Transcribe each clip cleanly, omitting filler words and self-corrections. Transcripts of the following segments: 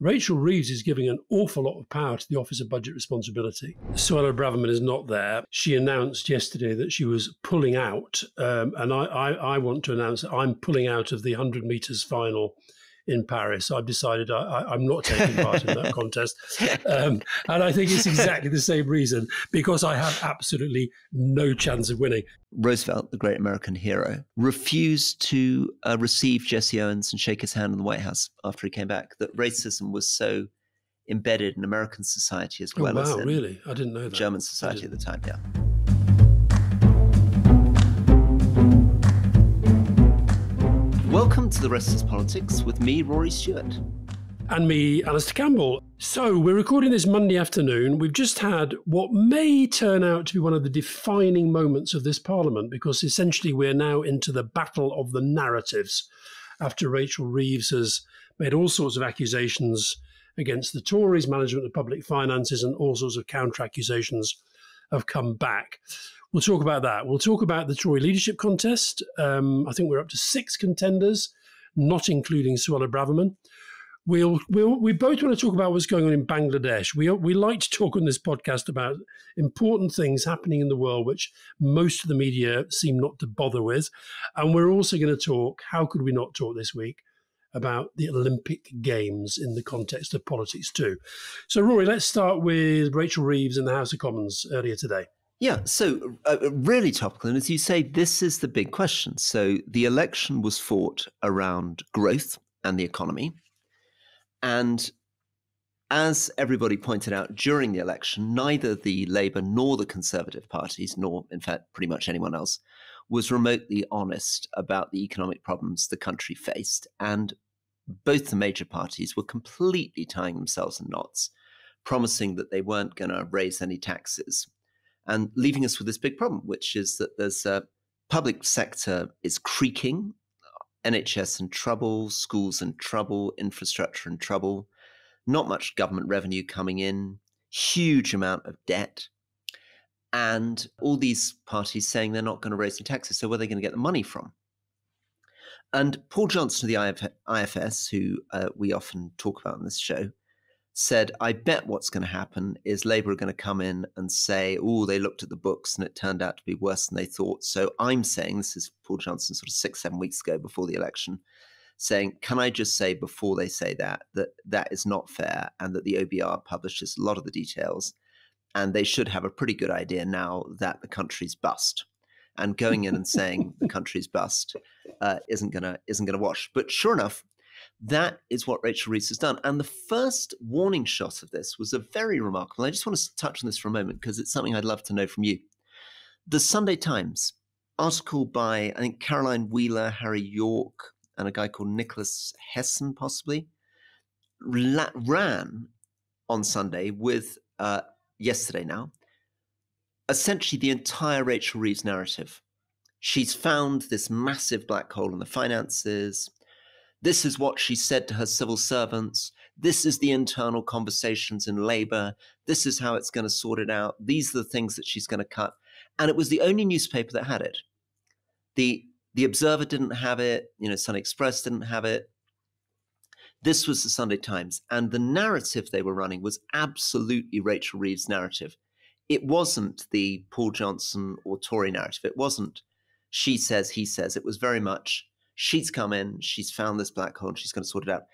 Rachel Reeves is giving an awful lot of power to the Office of Budget Responsibility. Suella Braverman is not there. She announced yesterday that she was pulling out, and I want to announce that I'm pulling out of the 100 metres final in Paris. I've decided I'm not taking part in that contest. And I think it's exactly the same reason, because I have absolutely no chance of winning. Roosevelt, the great American hero, refused to receive Jesse Owens and shake his hand in the White House after he came back. That racism was so embedded in American society as well as in really? I didn't know that. German society at the time, yeah. Welcome to The Rest is Politics with me, Rory Stewart. And me, Alastair Campbell. So we're recording this Monday afternoon. We've just had what may turn out to be one of the defining moments of this Parliament, because essentially we're now into the battle of the narratives after Rachel Reeves has made all sorts of accusations against the Tories, management of public finances, and all sorts of counter-accusations have come back. We'll talk about that. We'll talk about the Tory leadership contest. I think we're up to 6 contenders, not including Suella Braverman. We both want to talk about what's going on in Bangladesh. We like to talk on this podcast about important things happening in the world, which most of the media seem not to bother with. And we're also going to talk, how could we not talk this week, about the Olympic Games in the context of politics too. So, Rory, let's start with Rachel Reeves in the House of Commons earlier today. Yeah, so really topical. And as you say, this is the big question. So the election was fought around growth and the economy. And as everybody pointed out during the election, neither the Labour nor the Conservative parties, nor in fact pretty much anyone else, was remotely honest about the economic problems the country faced. And both the major parties were completely tying themselves in knots, promising that they weren't going to raise any taxes, and leaving us with this big problem, which is that there's a public sector is creaking, NHS in trouble, schools in trouble, infrastructure in trouble, not much government revenue coming in, huge amount of debt, and all these parties saying they're not going to raise any taxes. So where are they going to get the money from? And Paul Johnson of the IFS, who we often talk about on this show, said, I bet what's going to happen is Labour are going to come in and say, oh, they looked at the books and it turned out to be worse than they thought. So I'm saying, this is Paul Johnson sort of 6-7 weeks ago before the election, saying, can I just say before they say that that is not fair, and that the OBR publishes a lot of the details, and they should have a pretty good idea now that the country's bust. And going in and saying the country's bust isn't gonna wash. But sure enough, that is what Rachel Reeves has done. And the first warning shot of this was a very remarkable. I just want to touch on this for a moment because it's something I'd love to know from you. The Sunday Times article by, I think, Caroline Wheeler, Harry York, and a guy called Nicholas Hessen, possibly, ran on Sunday with, yesterday now, essentially the entire Rachel Reeves narrative. She's found this massive black hole in the finances. This is what she said to her civil servants. This is the internal conversations in Labour. This is how it's going to sort it out. These are the things that she's going to cut. And it was the only newspaper that had it. The Observer didn't have it. Sunday Express didn't have it. This was the Sunday Times. And the narrative they were running was absolutely Rachel Reeves' narrative. It wasn't the Paul Johnson or Tory narrative. It wasn't she says, he says. It was very much, she's come in, she's found this black hole, and she's going to sort it out.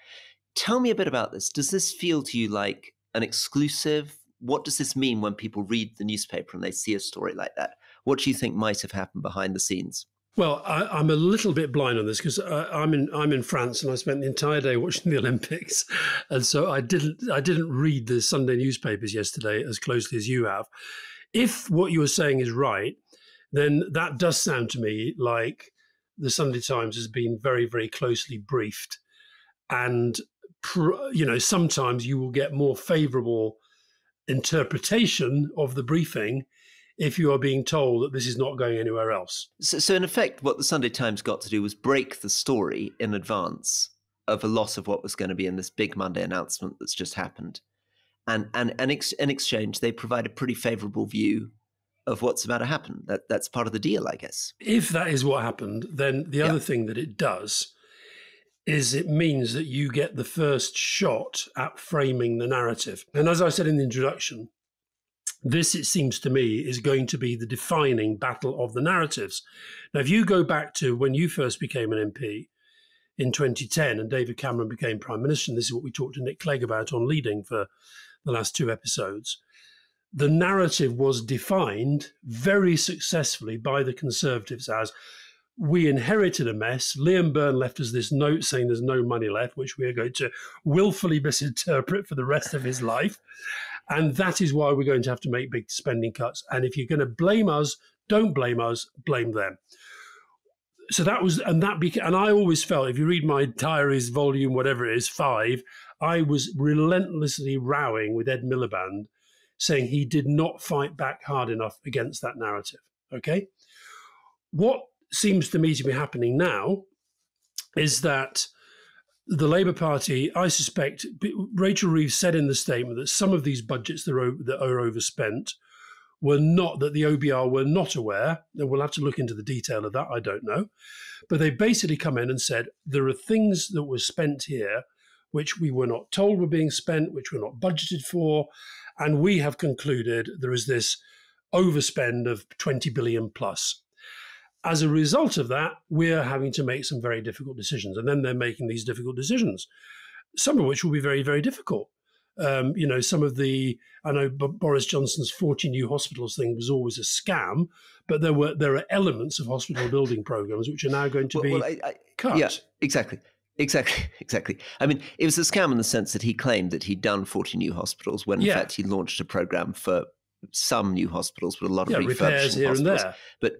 Tell me a bit about this. Does this feel to you like an exclusive? What does this mean when people read the newspaper and they see a story like that? What do you think might have happened behind the scenes? Well, I'm a little bit blind on this because I'm in France and I spent the entire day watching the Olympics, and so I didn't read the Sunday newspapers yesterday as closely as you have. If what you were saying is right, then that does sound to me like the Sunday Times has been very, very closely briefed, and sometimes you will get more favourable interpretation of the briefing if you are being told that this is not going anywhere else. So in effect, what the Sunday Times got to do was break the story in advance of a lot of what was going to be in this big Monday announcement that's just happened. And in exchange, they provide a pretty favourable view of what's about to happen. That's part of the deal, I guess. If that is what happened, then the other thing that it does is it means that you get the first shot at framing the narrative. And as I said in the introduction, this, it seems to me, is going to be the defining battle of the narratives. Now, if you go back to when you first became an MP in 2010 and David Cameron became Prime Minister, and this is what we talked to Nick Clegg about on Leading for the last 2 episodes, the narrative was defined very successfully by the Conservatives as, we inherited a mess. Liam Byrne left us this note saying there's no money left, which we are going to willfully misinterpret for the rest of his life. And that is why we're going to have to make big spending cuts. And if you're going to blame us, don't blame us, blame them. So that was, and I always felt, if you read my diaries, volume, whatever it is, 5, I was relentlessly rowing with Ed Miliband, saying he did not fight back hard enough against that narrative. Okay? What seems to me to be happening now is that the Labour Party, I suspect, Rachel Reeves said in the statement that some of these budgets that are overspent were not, that the OBR were not aware, and we'll have to look into the detail of that, I don't know. But they basically come in and said, there are things that were spent here which we were not told were being spent, which were not budgeted for, and we have concluded there is this overspend of 20 billion plus. As a result of that, we're having to make some very difficult decisions. And then they're making these difficult decisions, some of which will be very, very difficult. Some of I know Boris Johnson's 40 new hospitals thing was always a scam, but there are elements of hospital building programs which are now going to be cut. Yeah, exactly. I mean, it was a scam in the sense that he claimed that he'd done 40 new hospitals when, in fact, he launched a program for some new hospitals, but a lot of repairs here hospitals. And there.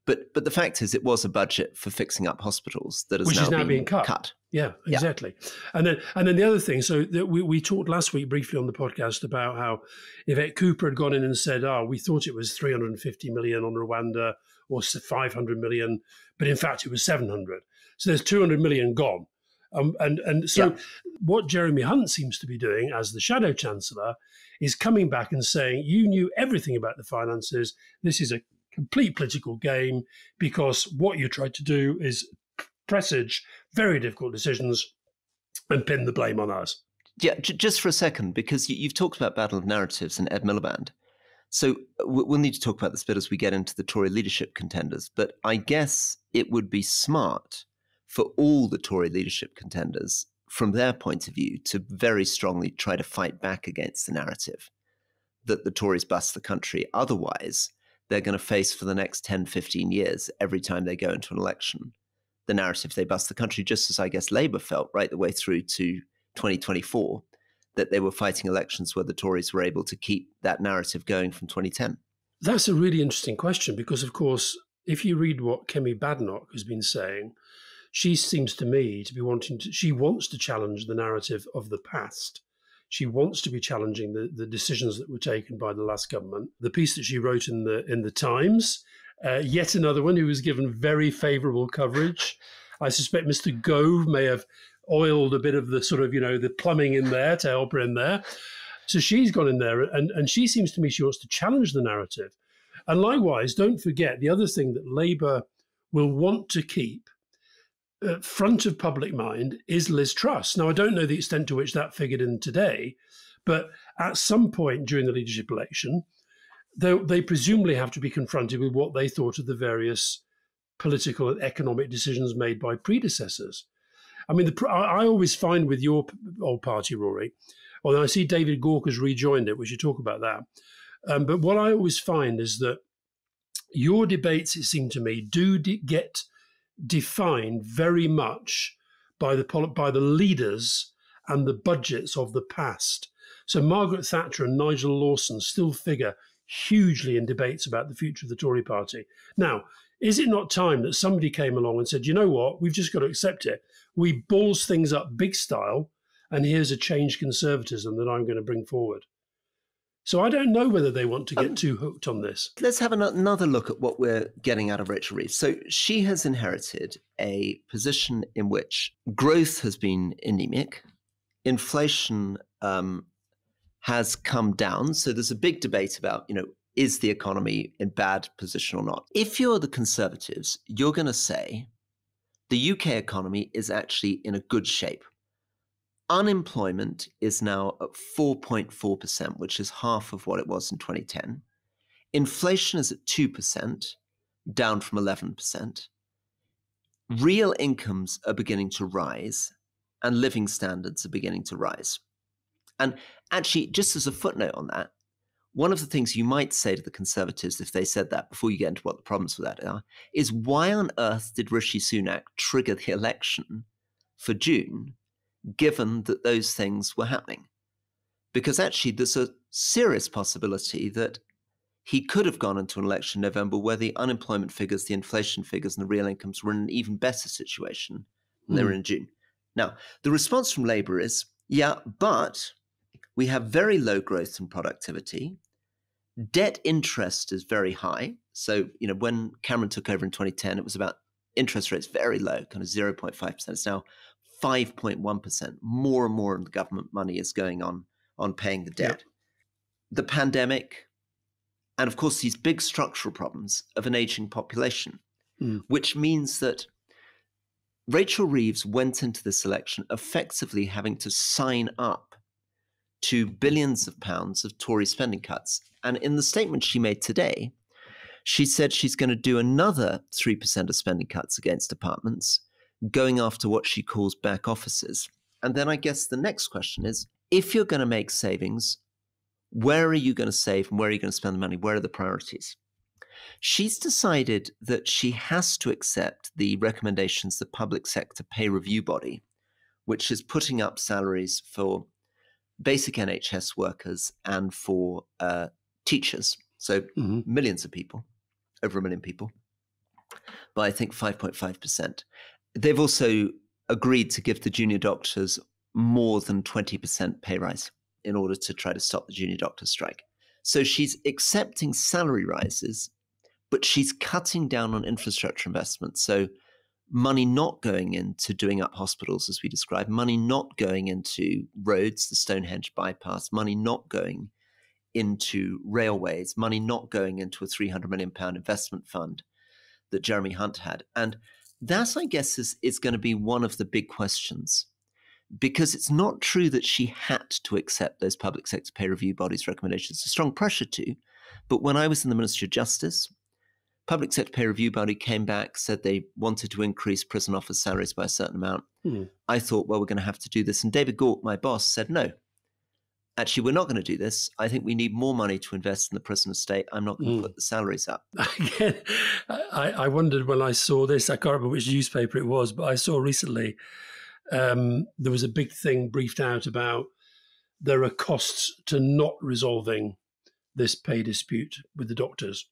But the fact is, it was a budget for fixing up hospitals that is now being cut. Yeah, exactly. Yeah. And then the other thing, so that we talked last week briefly on the podcast about how Yvette Cooper had gone in and said, we thought it was 350 million on Rwanda or 500 million, but in fact it was 700. So there's 200 million gone. So what Jeremy Hunt seems to be doing as the Shadow Chancellor is coming back and saying, you knew everything about the finances. This is a complete political game, because what you tried to do is presage very difficult decisions and pin the blame on us. Yeah, just for a second, because you've talked about battle of narratives and Ed Miliband. So we'll need to talk about this bit as we get into the Tory leadership contenders. But I guess it would be smart for all the Tory leadership contenders, from their point of view, to very strongly try to fight back against the narrative that the Tories bust the country. Otherwise, they're going to face for the next 10, 15 years, every time they go into an election, the narrative they bust the country, just as I guess Labour felt right the way through to 2024, that they were fighting elections where the Tories were able to keep that narrative going from 2010. That's a really interesting question, because, of course, if you read what Kemi Badenoch has been saying, she seems to me to be she wants to challenge the narrative of the past. She wants to be challenging the decisions that were taken by the last government. The piece that she wrote in the Times, yet another one who was given very favourable coverage. I suspect Mr. Gove may have oiled a bit of the sort of, the plumbing in there to help her in there. So she's gone in there, and she seems to me she wants to challenge the narrative. And likewise, don't forget the other thing that Labour will want to keep front of public mind is Liz Truss. Now, I don't know the extent to which that figured in today, but at some point during the leadership election, they presumably have to be confronted with what they thought of the various political and economic decisions made by predecessors. I mean, I always find with your old party, Rory, although I see David Gauke has rejoined it, we should talk about that. But what I always find is that your debates, it seemed to me, do get defined very much by the leaders and the budgets of the past. So Margaret Thatcher and Nigel Lawson still figure hugely in debates about the future of the Tory party. Now, is it not time that somebody came along and said, you know what, we've just got to accept it. We balls things up big style, and here's a changed conservatism that I'm going to bring forward. So I don't know whether they want to get too hooked on this. Let's have another look at what we're getting out of Rachel Reeves. So she has inherited a position in which growth has been anemic, inflation has come down. So there's a big debate about, is the economy in bad position or not? If you're the Conservatives, you're going to say the UK economy is actually in a good shape. Unemployment is now at 4.4%, which is half of what it was in 2010. Inflation is at 2%, down from 11%. Real incomes are beginning to rise, and living standards are beginning to rise. And actually, just as a footnote on that, one of the things you might say to the Conservatives if they said that, before you get into what the problems with that are, is why on earth did Rishi Sunak trigger the election for June, given that those things were happening? Because actually, there's a serious possibility that he could have gone into an election in November where the unemployment figures, the inflation figures, and the real incomes were in an even better situation than they were in June. Now, the response from Labour is, yeah, but we have very low growth in productivity. Debt interest is very high. So, when Cameron took over in 2010, it was about interest rates very low, kind of 0.5%. It's now 5.1%. More and more of the government money is going on paying the debt. Yeah. The pandemic, and of course, these big structural problems of an aging population, which means that Rachel Reeves went into this election effectively having to sign up to billions of pounds of Tory spending cuts. And in the statement she made today, she said she's going to do another 3% of spending cuts against departments, going after what she calls back offices. And then I guess the next question is, if you're going to make savings, where are you going to save and where are you going to spend the money? Where are the priorities? She's decided that she has to accept the recommendations of the public sector pay review body, which is putting up salaries for basic NHS workers and for teachers. So millions of people, over 1 million people, by I think 5.5%. They've also agreed to give the junior doctors more than 20% pay rise in order to try to stop the junior doctor strike. So she's accepting salary rises, but she's cutting down on infrastructure investment. So money not going into doing up hospitals, as we described, money not going into roads, the Stonehenge bypass, money not going into railways, money not going into a £300 million investment fund that Jeremy Hunt had. And that, I guess, is going to be one of the big questions, because it's not true that she had to accept those public sector pay review bodies' recommendations. It's a strong pressure to. But when I was in the Ministry of Justice, public sector pay review body came back, said they wanted to increase prison officer salaries by a certain amount. I thought, well, we're going to have to do this. And David Gauke, my boss, said, no, actually, we're not going to do this. I think we need more money to invest in the prison estate. I'm not going to put the salaries up. Again, I wondered when I saw this, I can't remember which newspaper it was, but I saw recently there was a big thing briefed out about there are costs to not resolving this pay dispute with the doctors.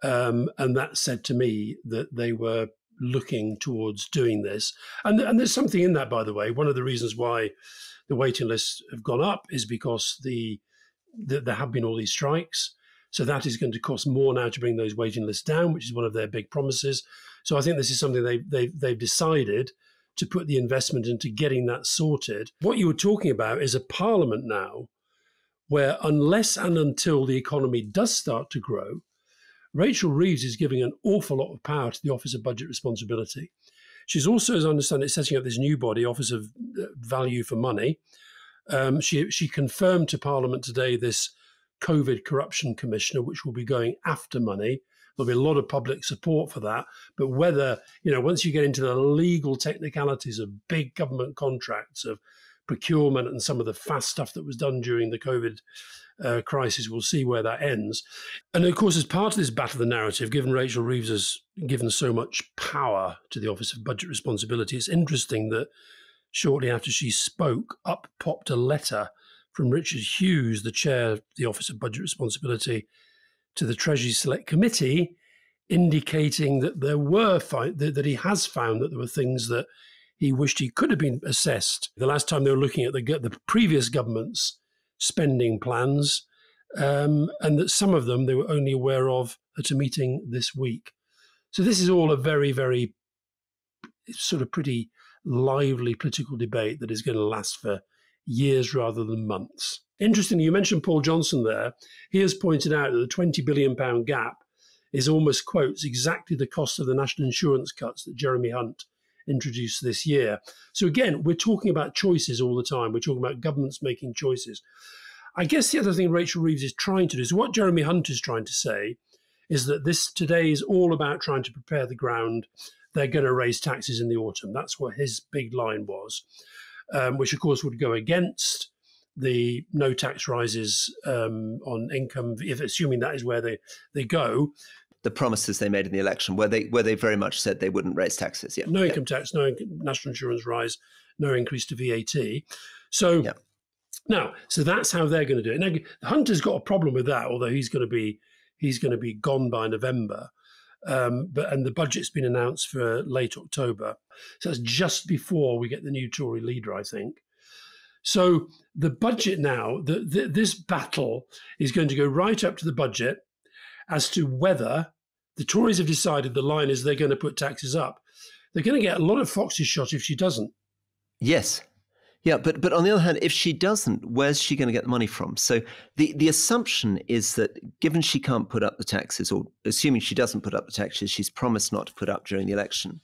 And that said to me that they were looking towards doing this. And there's something in that, by the way. One of the reasons why the waiting lists have gone up is because there have been all these strikes. So that is going to cost more now to bring those waiting lists down, which is one of their big promises. So I think this is something they've decided to put the investment into getting that sorted. What you were talking about is a parliament now where, unless and until the economy does start to grow, Rachel Reeves is giving an awful lot of power to the Office of Budget Responsibility. She's also, as I understand it, setting up this new body, Office of Value for Money. She confirmed to Parliament today this COVID Corruption Commissioner, which will be going after money. There'll be a lot of public support for that. But whether, once you get into the legal technicalities of big government contracts, of procurement and some of the fast stuff that was done during the COVID crisis, we'll see where that ends. And of course, as part of this battle of the narrative, given Rachel Reeves has given so much power to the Office of Budget Responsibility, it's interesting that shortly after she spoke, up popped a letter from Richard Hughes, the chair of the Office of Budget Responsibility, to the Treasury Select Committee, indicating that that he has found that there were things that he wished he could have been assessed the last time they were looking at the previous government's spending plans, and that some of them they were only aware of at a meeting this week. So this is all a very, very sort of pretty lively political debate that is going to last for years rather than months. Interestingly, you mentioned Paul Johnson there. He has pointed out that the £20 billion gap is almost, quotes, exactly the cost of the national insurance cuts that Jeremy Hunt introduced this year. So again, we're talking about choices all the time. We're talking about governments making choices. I guess the other thing Rachel Reeves is trying to do is what Jeremy Hunt is trying to say is that this today is all about trying to prepare the ground. They're going to raise taxes in the autumn. That's what his big line was, which of course would go against the no tax rises on income, if assuming that is where they go. The promises they made in the election, where they very much said they wouldn't raise taxes. Yeah, no income tax, no national insurance rise, no increase to VAT. So now, so that's how they're going to do it. Now, Hunter's got a problem with that, although he's going to be gone by November. And the budget's been announced for late October. So that's just before we get the new Tory leader, I think. So the budget now, this battle is going to go right up to the budget as to whether the Tories have decided the line is they're going to put taxes up. They're going to get a lot of foxes shot if she doesn't. Yes. Yeah, but on the other hand, if she doesn't, where's she going to get the money from? So the assumption is that given she can't put up the taxes, or assuming she doesn't put up the taxes, she's promised not to put up during the election.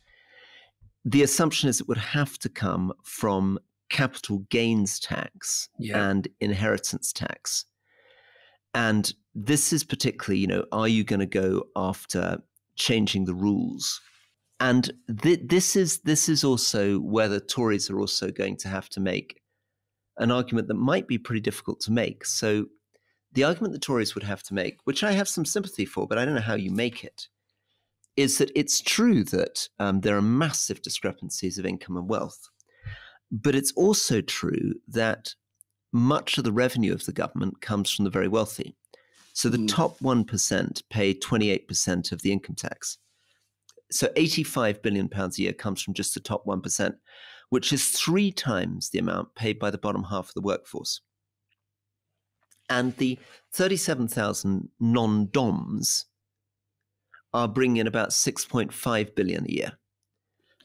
The assumption is it would have to come from capital gains tax and inheritance tax. And this is particularly, are you going to go after changing the rules? And this is also where the Tories are also going to have to make an argument that might be pretty difficult to make. So the argument the Tories would have to make, which I have some sympathy for, but I don't know how you make it, is that it's true that there are massive discrepancies of income and wealth. But it's also true that much of the revenue of the government comes from the very wealthy. So the top 1% pay 28% of the income tax. So £85 billion a year comes from just the top 1%, which is 3 times the amount paid by the bottom half of the workforce. And the 37,000 non-DOMs are bringing in about 6.5 billion a year.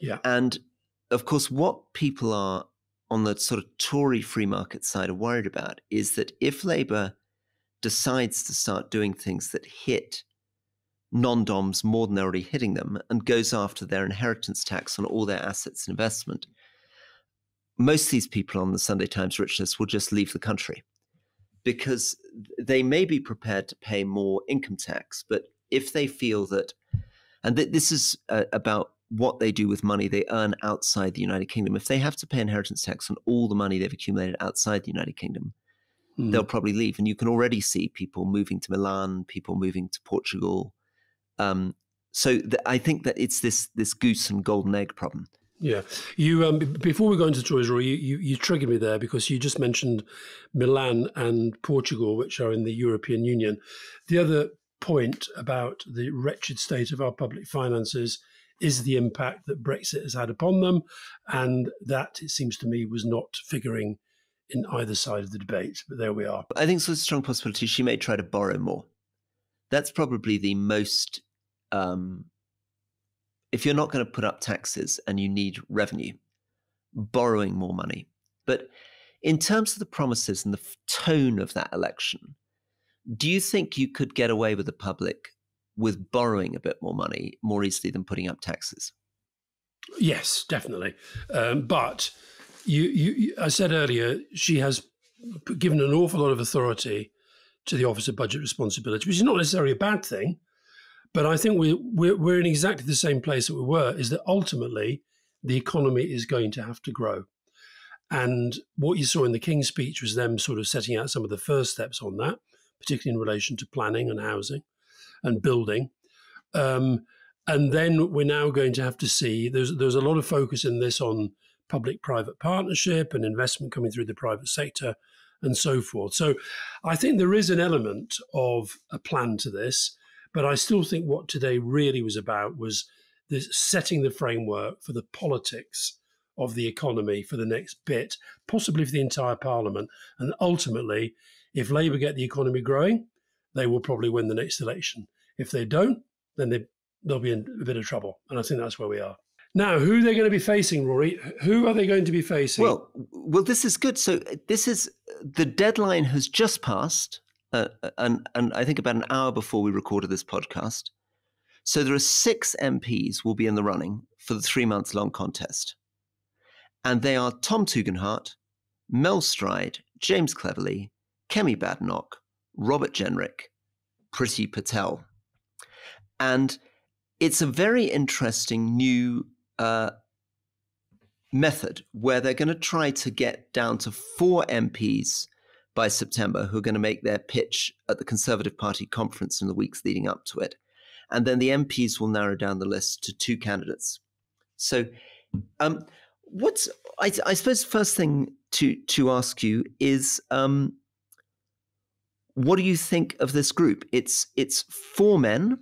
Yeah. And of course, what people are on the sort of Tory free market side are worried about is that if Labour decides to start doing things that hit non-DOMs more than they're already hitting them and goes after their inheritance tax on all their assets and investment, most of these people on the Sunday Times rich list will just leave the country because they may be prepared to pay more income tax, but if they feel that, and this is about what they do with money they earn outside the United Kingdom, if they have to pay inheritance tax on all the money they've accumulated outside the United Kingdom, they'll probably leave. And you can already see people moving to Milan, people moving to Portugal. I think that it's this goose and golden egg problem. Yeah. You before we go into Tories, Rory, you triggered me there because you just mentioned Milan and Portugal, which are in the European Union. The other point about the wretched state of our public finances is the impact that Brexit has had upon them, and that, it seems to me, was not figuring in either side of the debate. But there we are. I think it's a strong possibility she may try to borrow more. That's probably the most... if you're not going to put up taxes and you need revenue, borrowing more money. But in terms of the promises and the tone of that election, do you think you could get away with the public with borrowing a bit more money more easily than putting up taxes? Yes, definitely. But I said earlier, she has given an awful lot of authority to the Office of Budget Responsibility, which is not necessarily a bad thing. But I think we're in exactly the same place that we were, is that ultimately the economy is going to have to grow. And what you saw in the King's speech was them sort of setting out some of the first steps on that, particularly in relation to planning and housing and building. And then we're now going to have to see, there's a lot of focus in this on public-private partnership and investment coming through the private sector and so forth. So I think there is an element of a plan to this, but I still think what today really was about was this setting the framework for the politics of the economy for the next bit, possibly for the entire Parliament. And ultimately, if Labour get the economy growing, they will probably win the next election. If they don't, then they'll be in a bit of trouble. And I think that's where we are. Now, who are they going to be facing, Rory? Who are they going to be facing? Well, this is good. So the deadline has just passed, and I think about an hour before we recorded this podcast. So there are 6 MPs will be in the running for the 3-month-long contest. And they are Tom Tugendhat, Mel Stride, James Cleverly, Kemi Badenoch, Robert Jenrick, Priti Patel. And it's a very interesting new method where they're going to try to get down to 4 MPs by September who are going to make their pitch at the Conservative Party conference in the weeks leading up to it. And then the MPs will narrow down the list to 2 candidates. So I suppose the first thing to ask you is, what do you think of this group? It's 4 men.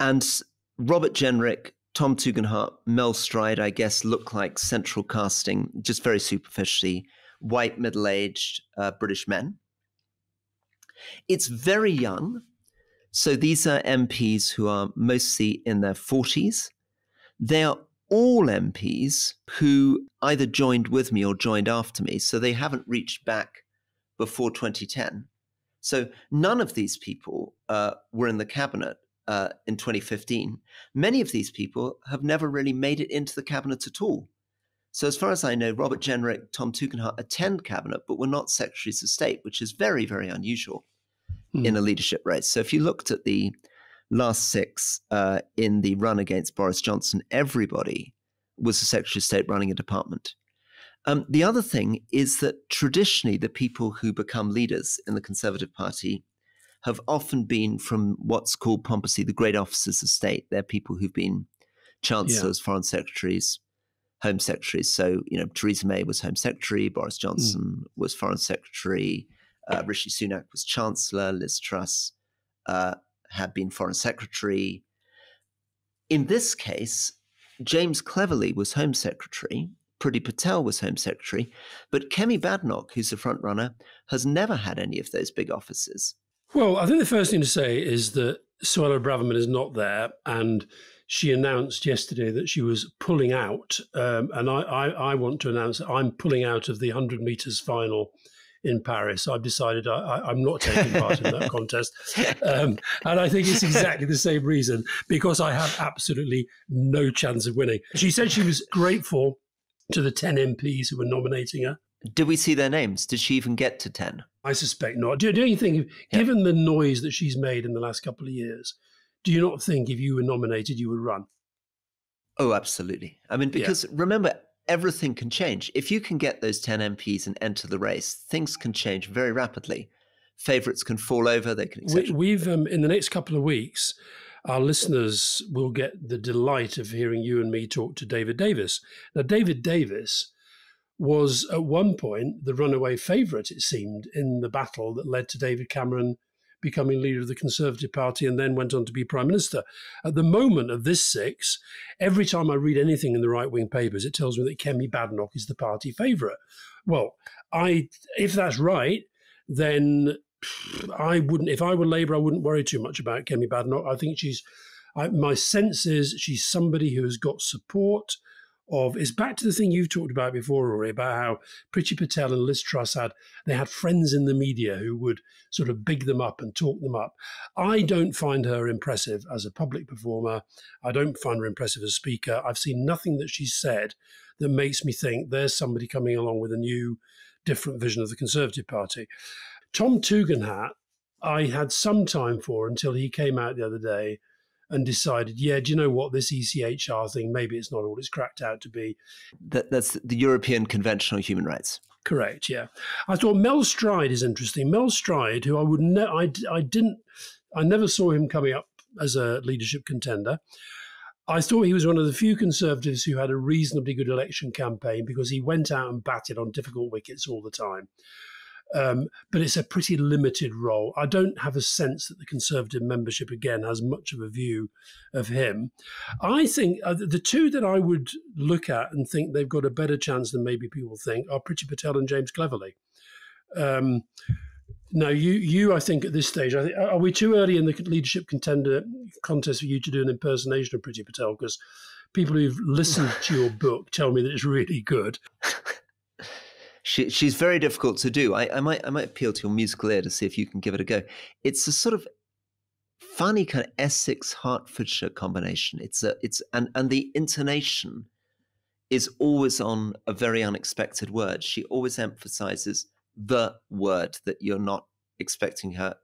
And Robert Jenrick, Tom Tugendhat, Mel Stride, I guess, look like central casting, just very superficially, white, middle-aged British men. It's very young. So these are MPs who are mostly in their 40s. They are all MPs who either joined with me or joined after me. So they haven't reached back before 2010. So none of these people were in the cabinet in 2015. Many of these people have never really made it into the cabinet at all. So as far as I know, Robert Jenrick, Tom Tugendhat attend cabinet, but were not secretaries of state, which is very, very unusual in a leadership race. So if you looked at the last 6 in the run against Boris Johnson, everybody was a secretary of state running a department. The other thing is that traditionally the people who become leaders in the Conservative Party have often been from what's called pompously the great offices of state. They're people who've been chancellors, foreign secretaries, home secretaries. So, Theresa May was home secretary, Boris Johnson was foreign secretary, Rishi Sunak was chancellor, Liz Truss had been foreign secretary. In this case, James Cleverly was home secretary, Priti Patel was home secretary, but Kemi Badenoch, who's the front runner, has never had any of those big offices. Well, I think the first thing to say is that Suella Braverman is not there, and she announced yesterday that she was pulling out. And I want to announce that I'm pulling out of the 100 metres final in Paris. I've decided I'm not taking part in that contest. And I think it's exactly the same reason, because I have absolutely no chance of winning. She said she was grateful to the 10 MPs who were nominating her. Did we see their names? Did she even get to 10? I suspect not. Do you think, given the noise that she's made in the last couple of years, do you not think if you were nominated, you would run? Oh, absolutely. I mean, because remember, everything can change. If you can get those 10 MPs and enter the race, things can change very rapidly. Favourites can fall over, they can, etc. We've, in the next couple of weeks, our listeners will get the delight of hearing you and me talk to David Davis. Now, David Davis was at one point the runaway favourite, it seemed, in the battle that led to David Cameron becoming leader of the Conservative Party and then went on to be Prime Minister. At the moment of this 6, every time I read anything in the right-wing papers, it tells me that Kemi Badenoch is the party favourite. Well, if that's right, then I wouldn't, if I were Labour, I wouldn't worry too much about Kemi Badenoch. I think my sense is she's somebody who has got support it's back to the thing you've talked about before, Rory, about how Priti Patel and Liz Truss had friends in the media who would sort of big them up and talk them up. I don't find her impressive as a public performer. I don't find her impressive as a speaker. I've seen nothing that she's said that makes me think there's somebody coming along with a new, different vision of the Conservative Party. Tom Tugendhat, I had some time for until he came out the other day and decided, do you know what, this ECHR thing, maybe it's not all it's cracked out to be. That's the European Convention on Human Rights. Correct, yeah. I thought Mel Stride is interesting. Mel Stride, who I never saw him coming up as a leadership contender. I thought he was one of the few Conservatives who had a reasonably good election campaign because he went out and batted on difficult wickets all the time. But it's a pretty limited role. I don't have a sense that the Conservative membership, again, has much of a view of him. I think the two that I would look at and think they've got a better chance than maybe people think are Priti Patel and James Cleverly. Now, you, I think at this stage, are we too early in the leadership contender contest for you to do an impersonation of Priti Patel? Because people who've listened to your book tell me that it's really good. She's very difficult to do. I might appeal to your musical ear to see if you can give it a go. It's a sort of funny kind of Essex Hertfordshire combination. And the intonation is always on a very unexpected word. She always emphasizes the word that you're not expecting her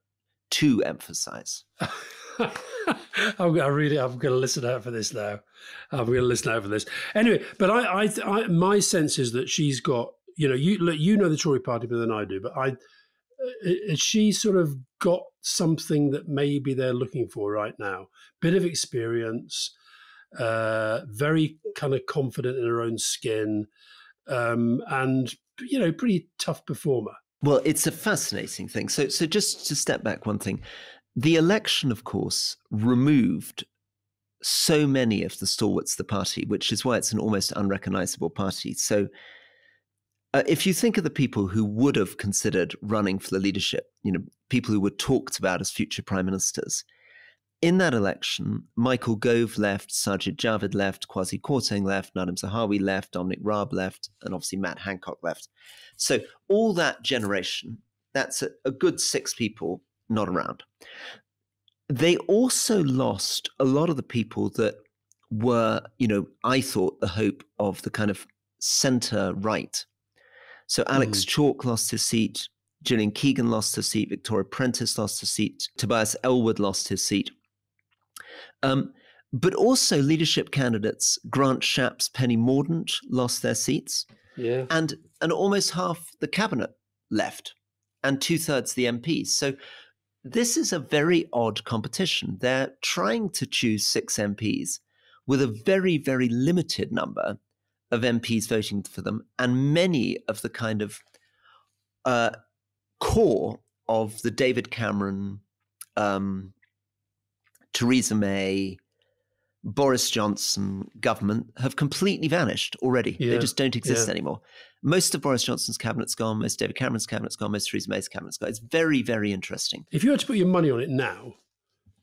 to emphasize. I'm going to listen out for this now. I'm going to listen out for this. Anyway, but I my sense is that she's got, you know the Tory party better than I do, but she sort of got something that maybe they're looking for right now. Bit of experience, very kind of confident in her own skin, and, pretty tough performer. Well, it's a fascinating thing. So just to step back one thing, the election, of course, removed so many of the stalwarts of the party, which is why it's an almost unrecognizable party. So if you think of the people who would have considered running for the leadership, people who were talked about as future prime ministers, in that election, Michael Gove left, Sajid Javid left, Kwasi Kwarteng left, Nadim Zahawi left, Dominic Raab left, and obviously Matt Hancock left. So all that generation, that's a good 6 people not around. They also lost a lot of the people that were, I thought the hope of the kind of centre-right. So Alex Chalk lost his seat, Gillian Keegan lost her seat, Victoria Prentice lost her seat, Tobias Elwood lost his seat. But also leadership candidates, Grant Shapps, Penny Mordaunt lost their seats. Yeah. And almost half the cabinet left and 2/3 the MPs. So this is a very odd competition. They're trying to choose 6 MPs with a very, very limited number of MPs voting for them, and many of the kind of core of the David Cameron, Theresa May, Boris Johnson government have completely vanished already. Yeah, they just don't exist anymore. Most of Boris Johnson's cabinet's gone, most David Cameron's cabinet's gone, most Theresa May's cabinet's gone. It's very, very interesting. If you had to put your money on it now,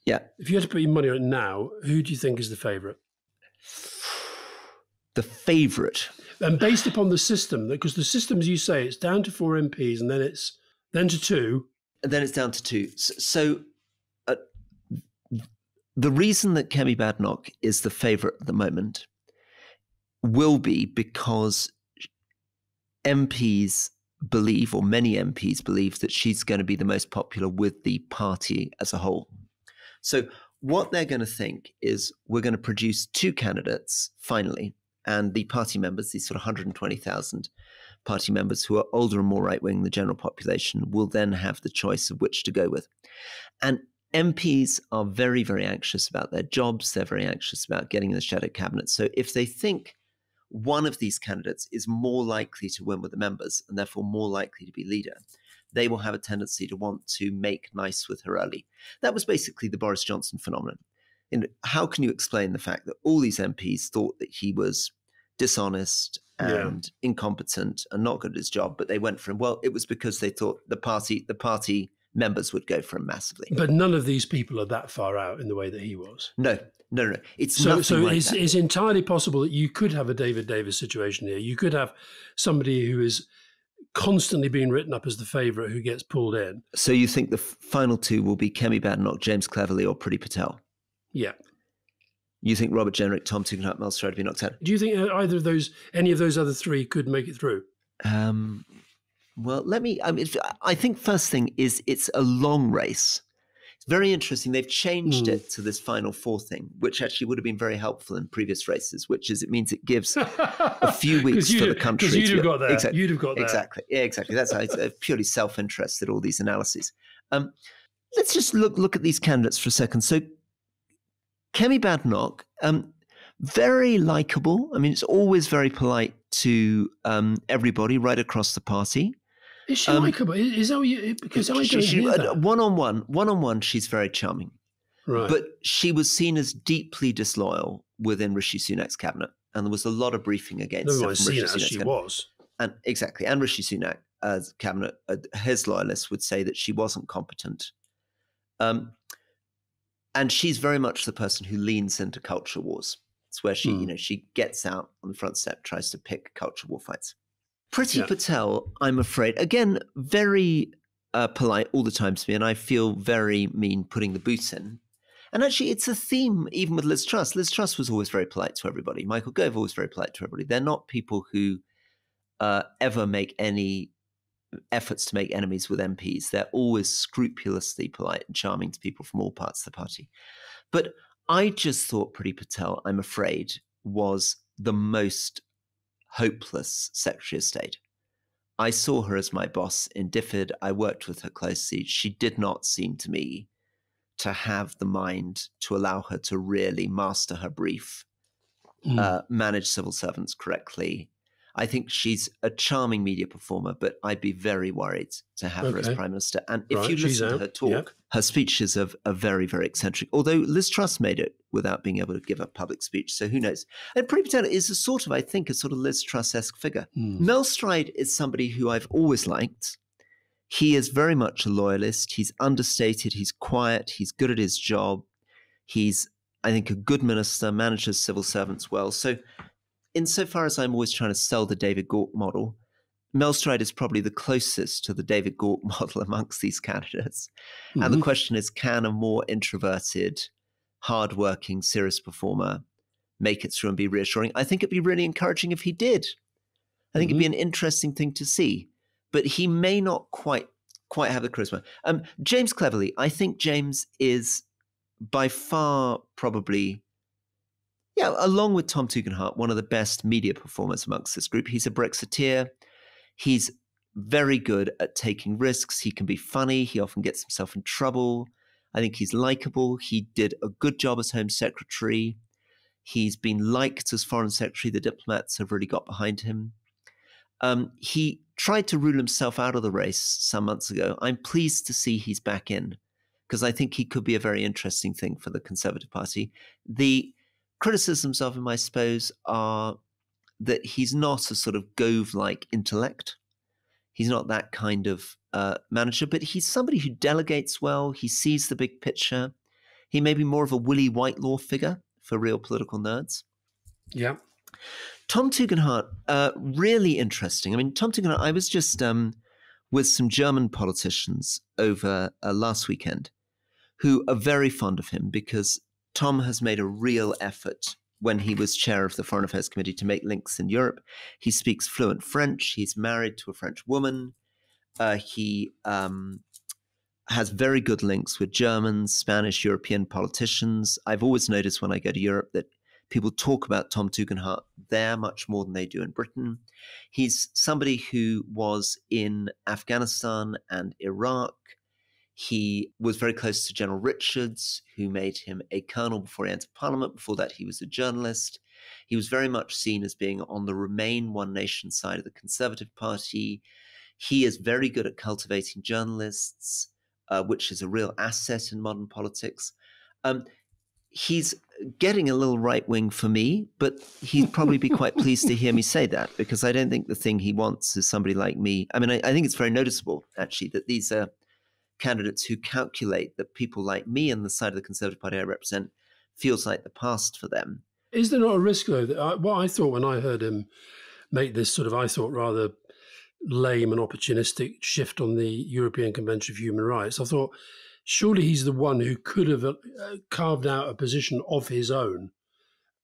who do you think is the favourite? The favourite. And based upon the system, because the system, as you say, it's down to 4 MPs and then to 2. And then it's down to 2. So the reason that Kemi Badenoch is the favourite at the moment will be because MPs believe, or many MPs believe, that she's going to be the most popular with the party as a whole. So what they're going to think is we're going to produce 2 candidates finally, and the party members, these sort of 120,000 party members who are older and more right-wing than the general population, will then have the choice of which to go with. And MPs are very, very anxious about their jobs. They're very anxious about getting in the shadow cabinet. So if they think one of these candidates is more likely to win with the members and therefore more likely to be leader, they will have a tendency to want to make nice with her early. That was basically the Boris Johnson phenomenon. How can you explain the fact that all these MPs thought that he was dishonest and incompetent and not good at his job, but they went for him? Well, it was because they thought the party members would go for him massively. But none of these people are that far out in the way that he was. No. It's so nothing like that. It's entirely possible that you could have a David Davis situation here. You could have somebody who is constantly being written up as the favourite who gets pulled in. So you think the final 2 will be Kemi Badenoch, James Cleverly, or Priti Patel? Yeah. You think Robert Jenrick, Tom Tugendhat, Mel Strode be knocked out? Do you think any of those other 3 could make it through? Well, I think first thing is it's a long race. It's very interesting. They've changed it to this final 4 thing, which actually would have been very helpful in previous races, which is it means it gives a few weeks for the country. Because you'd have got there. Exactly. You'd have got there. Exactly. Yeah, exactly. That's how it's purely self-interested, all these analyses. Let's just look at these candidates for a second. So Kemi Badenoch, very likable. I mean, it's always very polite to everybody right across the party. Is she likable? Is that what you? Because I don't hear that. One-on-one, she's very charming. Right. But she was seen as deeply disloyal within Rishi Sunak's cabinet, and there was a lot of briefing against her from Rishi Sunak's she cabinet. was. And exactly, and Rishi Sunak as cabinet, his loyalists would say that she wasn't competent. And she's very much the person who leans into culture wars. It's where she, she gets out on the front step, tries to pick culture war fights. Priti Yeah. Patel, I'm afraid, again, very polite all the time to me, and I feel very mean putting the boot in. And actually, it's a theme even with Liz Truss. Liz Truss was always very polite to everybody. Michael Gove always very polite to everybody. They're not people who ever make any efforts to make enemies with MPs. They're always scrupulously polite and charming to people from all parts of the party. But I just thought Priti Patel, I'm afraid, was the most hopeless Secretary of State. I saw her as my boss in DFID. I worked with her closely. She did not seem to me to have the mind to allow her to really master her brief, manage civil servants correctly. I think she's a charming media performer, but I'd be very worried to have her as Prime Minister. And if you listen to her talk, her speeches are very, very eccentric. Although Liz Truss made it without being able to give a public speech, so who knows? And Priti Patel is a sort of Liz Truss-esque figure. Mel Stride is somebody who I've always liked. He is very much a loyalist. He's understated. He's quiet. He's good at his job. He's, I think, a good minister, manages civil servants well. So insofar as I'm always trying to sell the David Gauke model, Mel Stride is probably the closest to the David Gauke model amongst these candidates. And the question is, can a more introverted, hardworking, serious performer make it through and be reassuring? I think it'd be really encouraging if he did. I think it'd be an interesting thing to see. But he may not quite have the charisma. James Cleverly, I think James is by far probably, along with Tom Tugendhat, one of the best media performers amongst this group. He's a Brexiteer. He's very good at taking risks. He can be funny. He often gets himself in trouble. I think he's likable. He did a good job as Home Secretary. He's been liked as Foreign Secretary. The diplomats have really got behind him. He tried to rule himself out of the race some months ago. I'm pleased to see he's back in, because I think he could be a very interesting thing for the Conservative Party. The criticisms of him, I suppose, are that he's not a sort of Gove-like intellect. He's not that kind of manager, but he's somebody who delegates well. He sees the big picture. He may be more of a Willie Whitelaw figure for real political nerds. Yeah. Tom Tugendhat, really interesting. I mean, Tom Tugendhat, I was just with some German politicians over last weekend who are very fond of him, because Tom has made a real effort when he was chair of the Foreign Affairs Committee to make links in Europe. He speaks fluent French. He's married to a French woman. He has very good links with Germans, Spanish, European politicians. I've always noticed when I go to Europe that people talk about Tom Tugendhat there much more than they do in Britain. He's somebody who was in Afghanistan and Iraq. He was very close to General Richards, who made him a colonel before he entered Parliament. Before that, he was a journalist. He was very much seen as being on the Remain One Nation side of the Conservative Party. He is very good at cultivating journalists, which is a real asset in modern politics. He's getting a little right-wing for me, but he'd probably be quite pleased to hear me say that, because I don't think the thing he wants is somebody like me. I mean, I think it's very noticeable, actually, that these are candidates who calculate that people like me and the side of the Conservative Party I represent feels like the past for them. Is there not a risk, though, that what I thought when I heard him make this sort of, I thought, rather lame and opportunistic shift on the European Convention of Human Rights, I thought, surely he's the one who could have carved out a position of his own,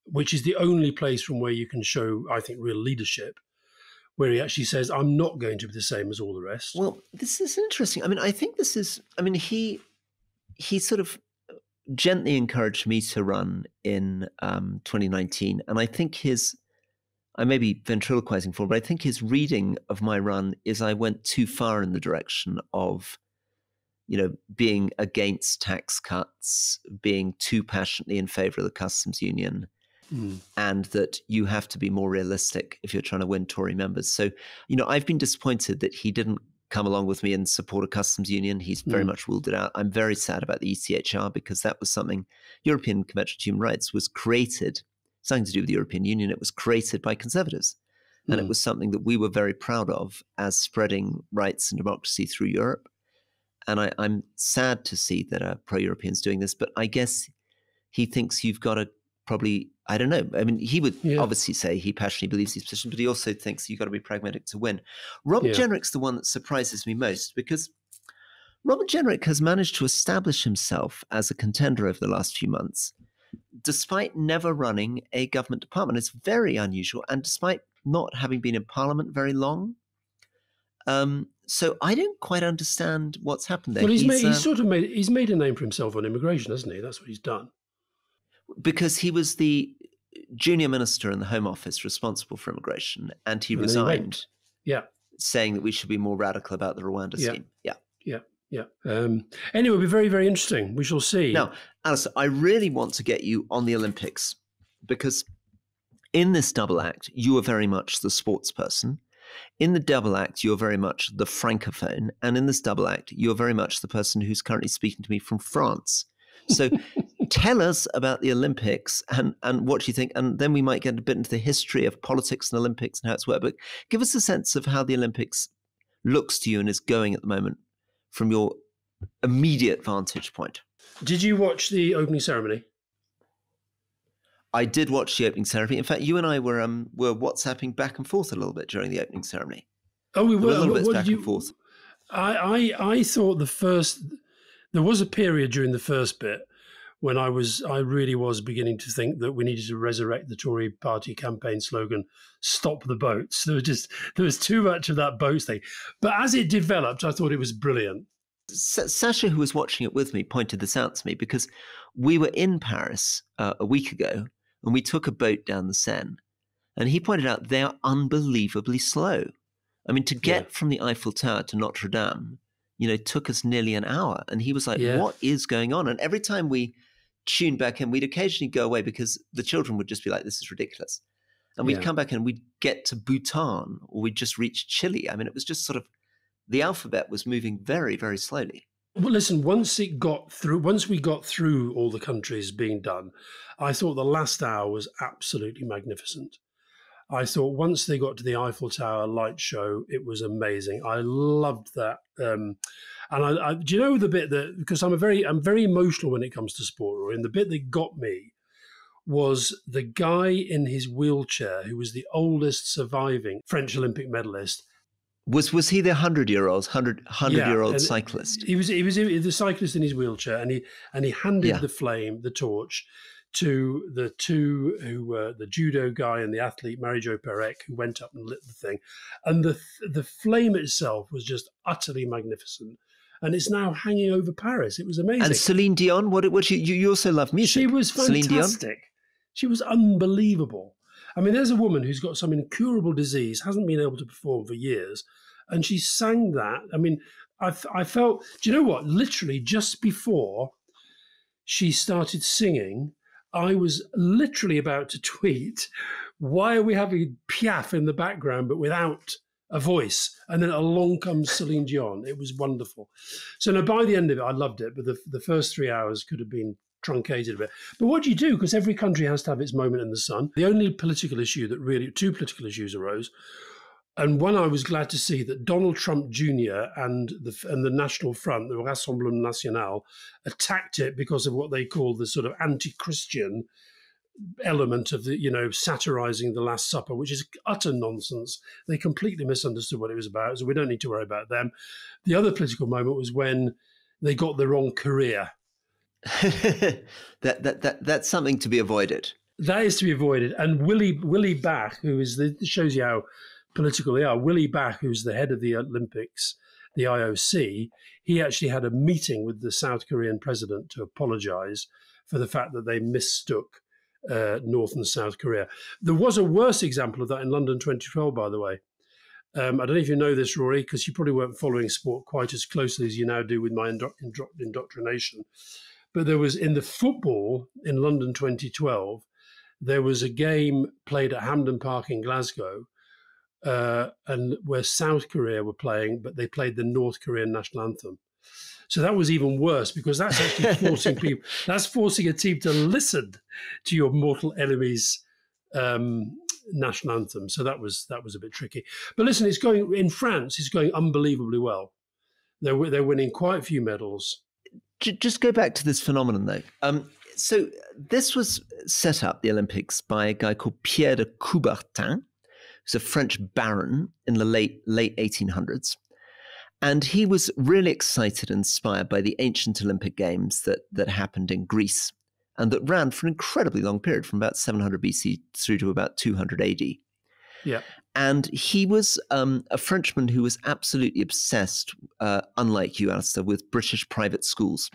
which is the only place from where you can show, I think, real leadership, where he actually says, I'm not going to be the same as all the rest. Well, this is interesting. I mean, I think this is, I mean, he sort of gently encouraged me to run in 2019. And I think I may be ventriloquizing for him, but I think his reading of my run is I went too far in the direction of, being against tax cuts, being too passionately in favor of the customs union, and that you have to be more realistic if you're trying to win Tory members. So, I've been disappointed that he didn't come along with me and support a customs union. He's very much ruled it out. I'm very sad about the ECHR, because that was something, European Convention of Human Rights was created, something to do with the European Union. It was created by Conservatives. And it was something that we were very proud of as spreading rights and democracy through Europe. And I'm sad to see that pro-Europeans doing this, but I guess he thinks you've got to probably I don't know. I mean, he would Yeah. obviously say he passionately believes his position, but he also thinks you've got to be pragmatic to win. Robert Jenrick's the one that surprises me most, because Robert Jenrick has managed to establish himself as a contender over the last few months, despite never running a government department. It's very unusual, and despite not having been in Parliament very long. So I don't quite understand what's happened there. Well, he's made a name for himself on immigration, hasn't he? That's what he's done. Because he was the junior minister in the Home Office responsible for immigration, and he resigned. Saying that we should be more radical about the Rwanda scheme. Anyway, it'll be very, very interesting. We shall see. Now, Alastair, I really want to get you on the Olympics, because in this double act, you are very much the sports person. In the double act, you're very much the francophone. And in this double act, you're very much the person who's currently speaking to me from France. So tell us about the Olympics and what you think. And then we might get a bit into the history of politics and Olympics and how it's worked. But give us a sense of how the Olympics looks to you and is going at the moment from your immediate vantage point. Did you watch the opening ceremony? I did watch the opening ceremony. In fact, you and I were WhatsApping back and forth a little bit during the opening ceremony. Oh, we were. A little bit back and forth. I thought there was a period during the first bit when I really was beginning to think that we needed to resurrect the Tory party campaign slogan, "Stop the boats." There was too much of that boats thing. But as it developed, I thought it was brilliant. Sasha, who was watching it with me, pointed this out to me, because we were in Paris a week ago and we took a boat down the Seine, and he pointed out they are unbelievably slow. I mean, to get from the Eiffel Tower to Notre Dame, took us nearly an hour. And he was like, what is going on? And every time we tuned back in, we'd occasionally go away because the children would just be like, this is ridiculous. And we'd come back and we'd get to Bhutan, or we'd just reach Chile. I mean, it was just sort of, the alphabet was moving very, very slowly. Well, listen, once we got through all the countries being done, I thought the last hour was absolutely magnificent. I thought once they got to the Eiffel Tower light show, it was amazing. I loved that. And I do you know the bit that, because I'm very emotional when it comes to sport, Rory, and the bit that got me was the guy in his wheelchair who was the oldest surviving French Olympic medalist. Was he the 100-year-old cyclist? He was the cyclist in his wheelchair, and he handed the torch to the two who were the judo guy and the athlete Marie-Jo Perec, who went up and lit the thing, and the flame itself was just utterly magnificent, and it's now hanging over Paris. It was amazing. And Celine Dion, what you also love music? She was fantastic. She was unbelievable. I mean, there's a woman who's got some incurable disease, hasn't been able to perform for years, and she sang that. I mean, I felt, do you know what? Literally just before she started singing, I was literally about to tweet, why are we having Piaf in the background but without a voice? And then along comes Celine Dion. It was wonderful. So now by the end of it, I loved it, but the first 3 hours could have been truncated a bit. But what do you do? Because every country has to have its moment in the sun. The only political issue two political issues arose. And one, I was glad to see that Donald Trump Jr. and the National Front, the Rassemblement National, attacked it because of what they call the sort of anti-Christian element of the, satirizing the Last Supper, which is utter nonsense. They completely misunderstood what it was about, so we don't need to worry about them. The other political moment was when they got the wrong career. That's something to be avoided. That is to be avoided. And Willie Bach, who is shows you how political they are. Willie Bach, who's the head of the Olympics, the IOC, he actually had a meeting with the South Korean president to apologize for the fact that they mistook North and South Korea. There was a worse example of that in London 2012, by the way. I don't know if you know this, Rory, because you probably weren't following sport quite as closely as you now do with my indoctrination. But there was, in the football in London 2012, there was a game played at Hampden Park in Glasgow, and where South Korea were playing, but they played the North Korean national anthem. So that was even worse, because that's actually forcing people. That's forcing a team to listen to your mortal enemy's national anthem. So that was a bit tricky. But listen, in France. It's going unbelievably well. They're winning quite a few medals. Just go back to this phenomenon, though. So this was set up, the Olympics, by a guy called Pierre de Coubertin, who's a French baron in the late 1800s. And he was really excited and inspired by the ancient Olympic Games that happened in Greece and that ran for an incredibly long period, from about 700 BC through to about 200 AD. Yeah. And he was a Frenchman who was absolutely obsessed, unlike you, Alastair, with British private schools.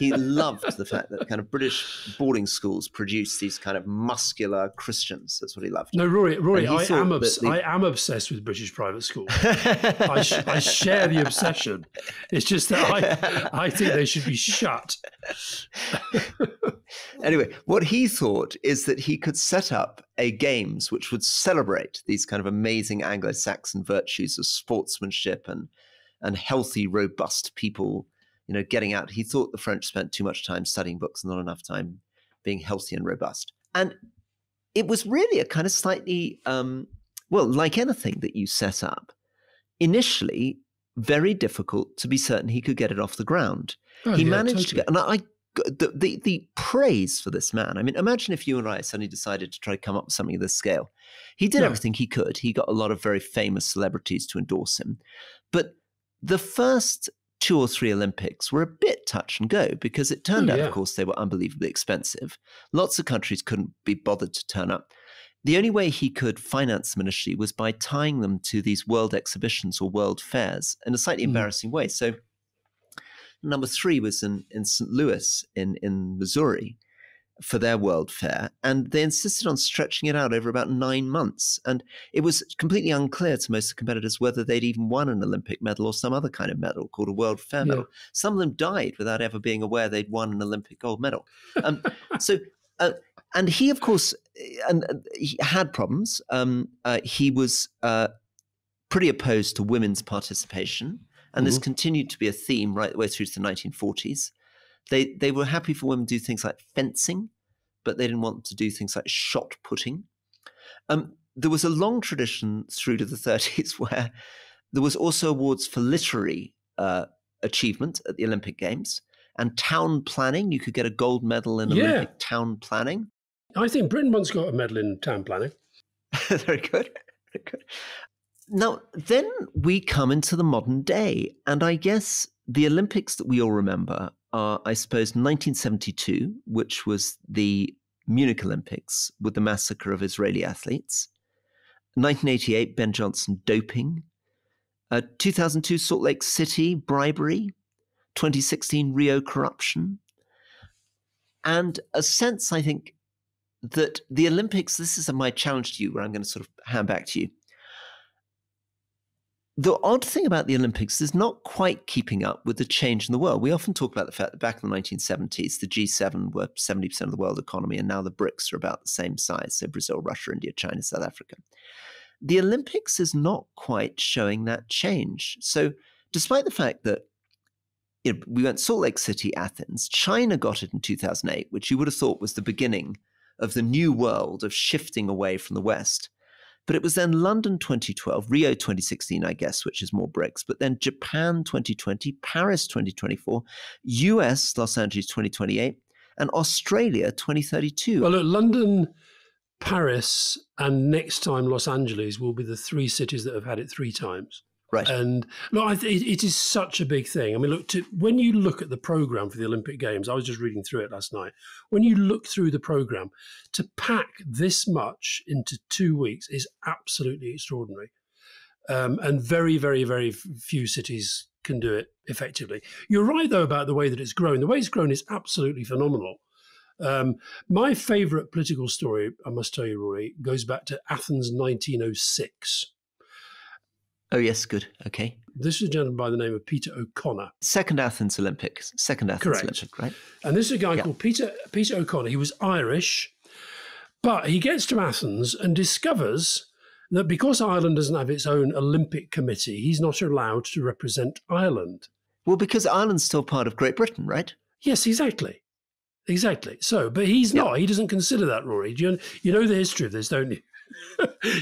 He loved the fact that kind of British boarding schools produce these kind of muscular Christians. That's what he loved. No, Rory, I am obsessed with British private schools. I share the obsession. It's just that I think they should be shut. Anyway, what he thought is that he could set up a games which would celebrate these kind of amazing Anglo-Saxon virtues of sportsmanship and healthy, robust people, getting out. He thought the French spent too much time studying books and not enough time being healthy and robust. And it was really a kind of slightly, like anything that you set up, initially very difficult to be certain he could get it off the ground. He managed to get, and the praise for this man. I mean, imagine if you and I suddenly decided to try to come up with something of this scale. He did everything he could. He got a lot of very famous celebrities to endorse him. But the first 2 or 3 Olympics were a bit touch and go, because it turned out, of course, they were unbelievably expensive. Lots of countries couldn't be bothered to turn up. The only way he could finance them initially was by tying them to these world exhibitions or world fairs in a slightly embarrassing way. So number 3 was in St. Louis in Missouri for their World Fair, and they insisted on stretching it out over about 9 months. And it was completely unclear to most of the competitors whether they'd even won an Olympic medal or some other kind of medal called a World Fair medal. Some of them died without ever being aware they'd won an Olympic gold medal. And he, of course, he had problems. He was pretty opposed to women's participation, and this continued to be a theme right the way through to the 1940s. They were happy for women to do things like fencing, but they didn't want them to do things like shot putting. There was a long tradition through to the 30s where there was also awards for literary achievement at the Olympic Games and town planning. You could get a gold medal in Olympic town planning. I think Britain once got a medal in town planning. Very good. Very good. Now, then we come into the modern day, and I guess the Olympics that we all remember are, I suppose, 1972, which was the Munich Olympics with the massacre of Israeli athletes. 1988, Ben Johnson doping. 2002, Salt Lake City, bribery. 2016, Rio corruption. And a sense, I think, that the Olympics, this is my challenge to you, where I'm going to sort of hand back to you. The odd thing about the Olympics is not quite keeping up with the change in the world. We often talk about the fact that back in the 1970s, the G7 were 70% of the world economy, and now the BRICS are about the same size. So Brazil, Russia, India, China, South Africa. The Olympics is not quite showing that change. So despite the fact that we went Salt Lake City, Athens, China got it in 2008, which you would have thought was the beginning of the new world of shifting away from the West. But it was then London 2012, Rio 2016, I guess, which is more BRICS, but then Japan 2020, Paris 2024, US, Los Angeles 2028, and Australia 2032. Well, look, London, Paris, and next time Los Angeles will be the 3 cities that have had it 3 times. Right. And look, it is such a big thing. I mean, look, when you look at the program for the Olympic Games, I was just reading through it last night. When you look through the program, to pack this much into 2 weeks is absolutely extraordinary. And very, very, very few cities can do it effectively. You're right, though, about the way that it's grown. The way it's grown is absolutely phenomenal. My favourite political story, I must tell you, Rory, goes back to Athens 1906. Oh, yes, good. Okay. This is a gentleman by the name of Peter O'Connor. Second Athens Olympics. Olympic, right? And this is a guy called Peter O'Connor. He was Irish, but he gets to Athens and discovers that because Ireland doesn't have its own Olympic committee, he's not allowed to represent Ireland. Well, because Ireland's still part of Great Britain, right? Yes, exactly. Exactly. So, but he's not. He doesn't consider that, Rory. You know the history of this, don't you?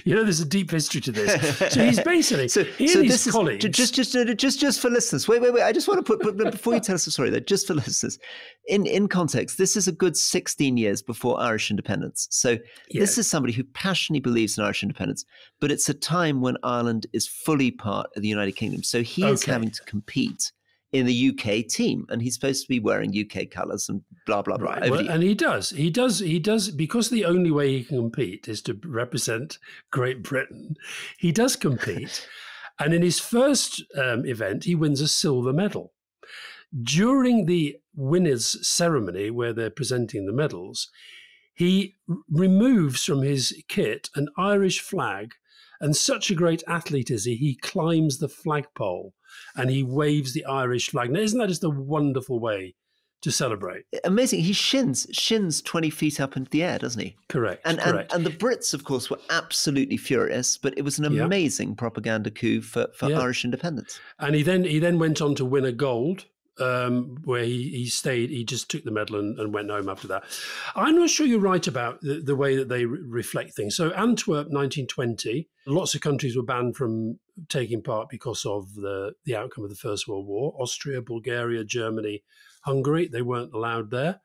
There's a deep history to this. So he's basically he and his colleagues. Just for listeners. Wait. I just want to put before you tell us the story, though, just for listeners, in context, this is a good 16 years before Irish independence. So this is somebody who passionately believes in Irish independence, but it's a time when Ireland is fully part of the United Kingdom. So he is having to compete in the UK team, and he's supposed to be wearing UK colours and blah, blah, blah. Right. Well, and he does, because the only way he can compete is to represent Great Britain. He does compete. And in his first event, he wins a silver medal. During the winners' ceremony, where they're presenting the medals, he removes from his kit an Irish flag. And such a great athlete is he climbs the flagpole and he waves the Irish flag. Now, isn't that just a wonderful way to celebrate? Amazing. He shins 20 feet up into the air, doesn't he? Correct. And the Brits, of course, were absolutely furious, but it was an amazing propaganda coup for Irish independence. And he then went on to win a gold, where he stayed. He just took the medal and went home after that. I'm not sure you're right about the way that they reflect things. So Antwerp, 1920, lots of countries were banned from taking part because of the outcome of the First World War. Austria, Bulgaria, Germany, Hungary, they weren't allowed there.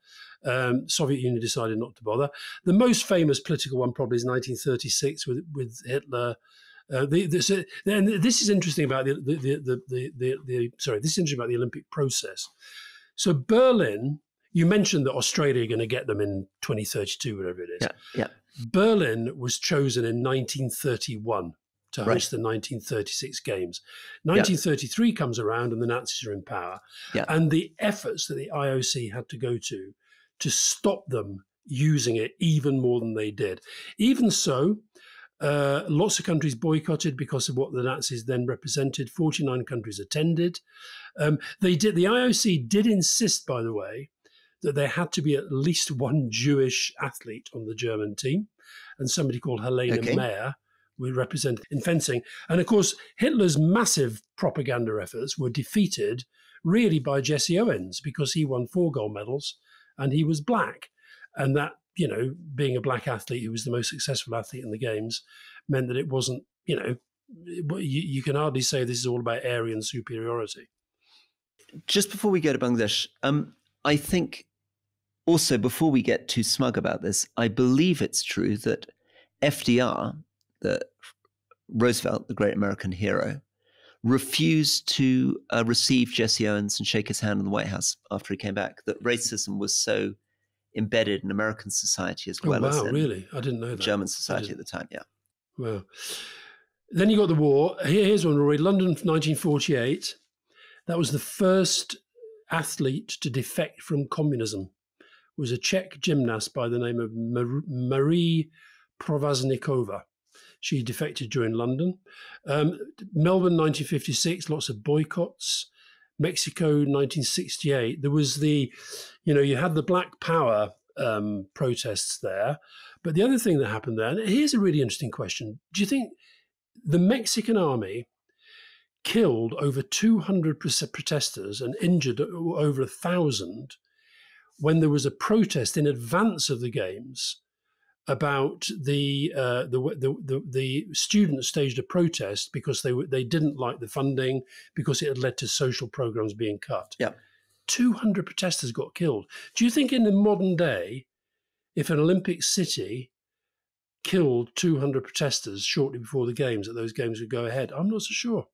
Soviet Union decided not to bother. The most famous political one probably is 1936 with Hitler. This is interesting about this is interesting about the Olympic process. So Berlin, you mentioned that Australia are going to get them in 2032, whatever it is. Yeah. Berlin was chosen in 1931 to host the 1936 games. 1933 comes around and the Nazis are in power. Yeah. And the efforts that the IOC had to go to stop them using it even more than they did. Even so, lots of countries boycotted because of what the Nazis then represented. 49 countries attended. The IOC did insist, by the way, that there had to be at least one Jewish athlete on the German team, and somebody called Helena Mayer would represent in fencing. And of course, Hitler's massive propaganda efforts were defeated really by Jesse Owens, because he won 4 gold medals and he was black. And that, being a black athlete who was the most successful athlete in the games meant that it wasn't, you can hardly say this is all about Aryan superiority. Just before we go to Bangladesh, I think also, before we get too smug about this, I believe it's true that FDR, Roosevelt, the great American hero, refused to receive Jesse Owens and shake his hand in the White House after he came back, that racism was so embedded in American society as well as in really? I didn't know that. German society at the time, yeah. Wow. Then you got the war. Here's one, Rory. London, 1948. That was the first athlete to defect from communism. It was a Czech gymnast by the name of Marie Provaznikova. She defected during London. Melbourne, 1956, lots of boycotts. Mexico, 1968. There was you had the Black Power protests there. But the other thing that happened there, and here's a really interesting question. Do you think the Mexican army killed over 200 protesters and injured over 1,000 when there was a protest in advance of the games about the students staged a protest because they didn't like the funding, because it had led to social programs being cut. Yeah. 200 protesters got killed. Do you think in the modern day, if an Olympic city killed 200 protesters shortly before the games, that those games would go ahead? I'm not so sure.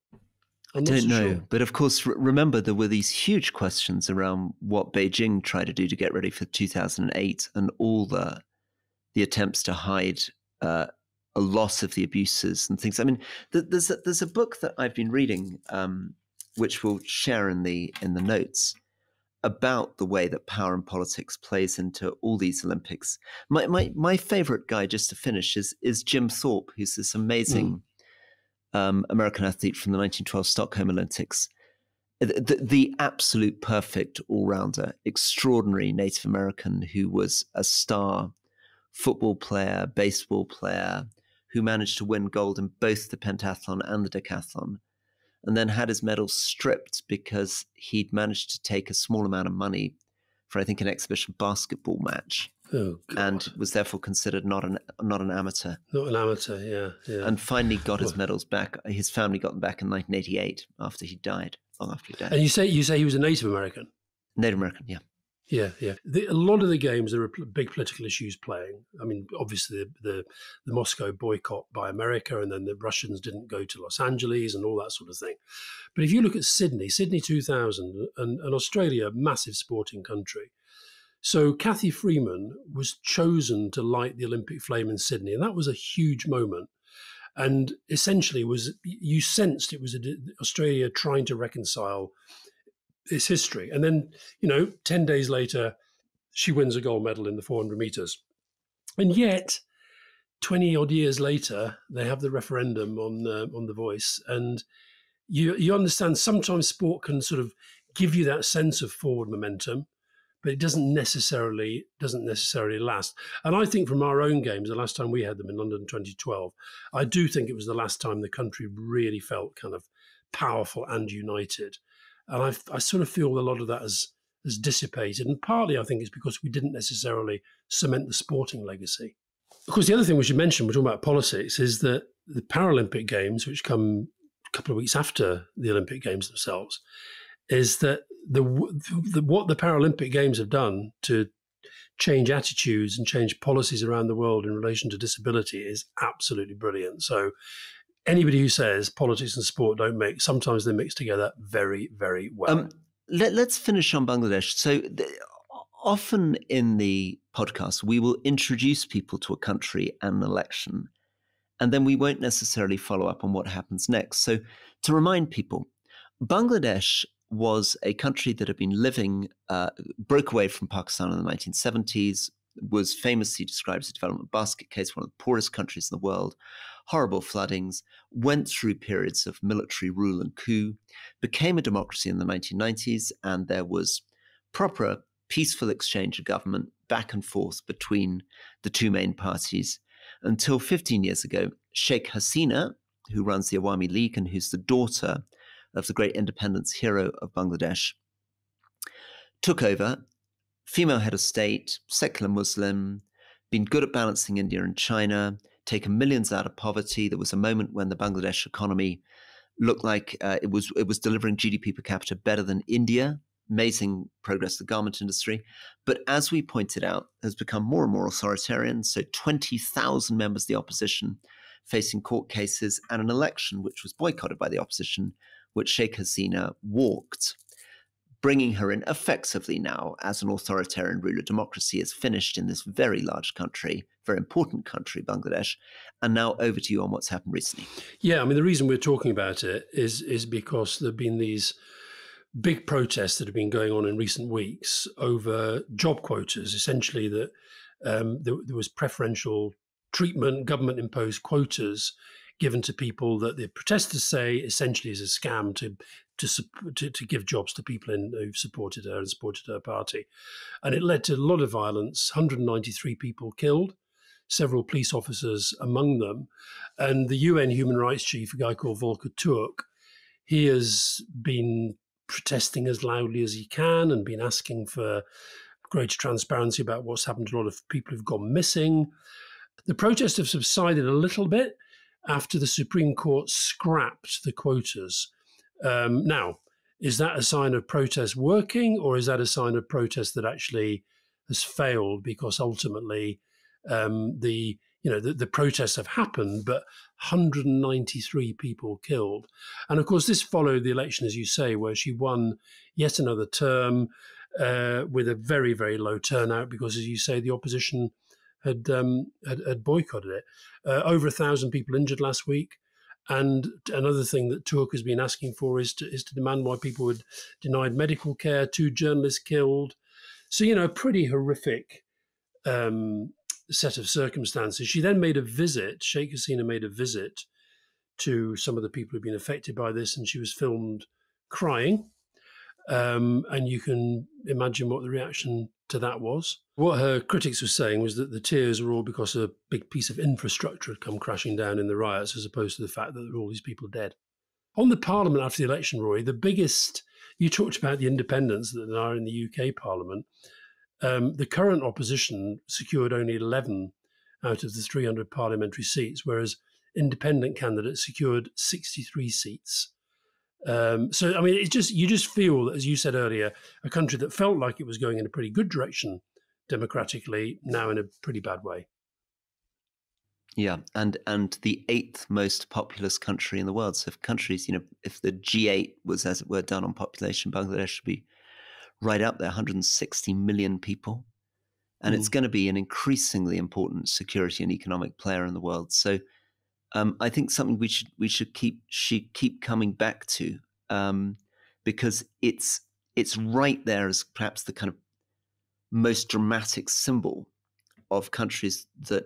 I don't know. But of course, remember, there were these huge questions around what Beijing tried to do to get ready for 2008 and all the attempts to hide a lot of the abuses and things. I mean, there's a book that I've been reading, which we'll share in the notes, about the way that power and politics plays into all these Olympics. My favorite guy, just to finish, is Jim Thorpe, who's this amazing American athlete from the 1912 Stockholm Olympics. The absolute perfect all-rounder, extraordinary Native American who was a star football player, baseball player, who managed to win gold in both the pentathlon and the decathlon, and then had his medals stripped because he'd managed to take a small amount of money for, I think, an exhibition basketball match Oh, God. and was therefore considered not an amateur. Not an amateur, yeah. And finally got his medals back. His family got them back in 1988 after he died, long after he died. And you say he was a Native American? Native American, yeah. Yeah. A lot of the games, there are big political issues playing. I mean, obviously the Moscow boycott by America, and then the Russians didn't go to Los Angeles and all that sort of thing. But if you look at Sydney 2000, and Australia, a massive sporting country. So Cathy Freeman was chosen to light the Olympic flame in Sydney, and that was a huge moment. And essentially, you sensed it was Australia trying to reconcile its history. And then, 10 days later, she wins a gold medal in the 400 meters. And yet, 20 odd years later, they have the referendum on The Voice. And you understand sometimes sport can sort of give you that sense of forward momentum, but it doesn't necessarily last. And I think from our own games, the last time we had them in London 2012, I do think it was the last time the country really felt kind of powerful and united. And I sort of feel a lot of that has dissipated. And partly I think it's because we didn't necessarily cement the sporting legacy. Of course, the other thing we should mention, we're talking about politics, is that the Paralympic Games, which come a couple of weeks after the Olympic Games themselves, is that what the Paralympic Games have done to change attitudes and change policies around the world in relation to disability is absolutely brilliant. So anybody who says politics and sport don't mix, sometimes they mix together very, very well. Let's finish on Bangladesh. So often in the podcast, we will introduce people to a country and an election, and then we won't necessarily follow up on what happens next. So to remind people, Bangladesh was a country that had been broke away from Pakistan in the 1970s, was famously described as a development basket case, one of the poorest countries in the world, horrible floodings, went through periods of military rule and coup, became a democracy in the 1990s, and there was proper peaceful exchange of government back and forth between the two main parties until 15 years ago, Sheikh Hasina, who runs the Awami League and who's the daughter of the great independence hero of Bangladesh, took over, female head of state, secular Muslim, been good at balancing India and China, taken millions out of poverty. There was a moment when the Bangladesh economy looked like it was delivering GDP per capita better than India. Amazing progress in the garment industry. But as we pointed out, has become more and more authoritarian. So 20,000 members of the opposition facing court cases and an election which was boycotted by the opposition, which Sheikh Hasina walked, bringing her in effectively now as an authoritarian ruler. Democracy is finished in this very large country, very important country, Bangladesh. And now over to you on what's happened recently. Yeah, I mean, the reason we're talking about it is because there have been these big protests that have been going on in recent weeks over job quotas, essentially that there was preferential treatment, government-imposed quotas given to people that the protesters say essentially is a scam to give jobs to people who've supported her and supported her party. And it led to a lot of violence, 193 people killed, several police officers among them. And the UN human rights chief, a guy called Volker Turk, he has been protesting as loudly as he can and been asking for greater transparency about what's happened to a lot of people who've gone missing. The protests have subsided a little bit after the Supreme Court scrapped the quotas. Now, is that a sign of protest working, or is that a sign of protest that actually has failed because ultimately the protests have happened, but 193 people killed. And of course, this followed the election, as you say, where she won yet another term with a very, very low turnout because, as you say, the opposition had boycotted it. Over 1,000 people injured last week. And another thing that Turk has been asking for is to demand why people were denied medical care, 2 journalists killed. So, a pretty horrific set of circumstances. She then made a visit, Sheikh Hasina made a visit to some of the people who've been affected by this, and she was filmed crying. And you can imagine what the reaction to that was. What her critics were saying was that the tears were all because a big piece of infrastructure had come crashing down in the riots, as opposed to the fact that there were all these people dead. On the Parliament after the election, Rory, the biggest, you talked about the independents that are in the UK Parliament. The current opposition secured only 11 out of the 300 parliamentary seats, whereas independent candidates secured 63 seats. So, I mean, you just feel, as you said earlier, a country that felt like it was going in a pretty good direction democratically, now in a pretty bad way. Yeah, and the 8th most populous country in the world. So if countries, if the G8 was, as it were, done on population, Bangladesh should be right up there, 160 million people. And it's going to be an increasingly important security and economic player in the world. So I think something we should keep coming back to, because it's right there as perhaps the kind of most dramatic symbol of countries that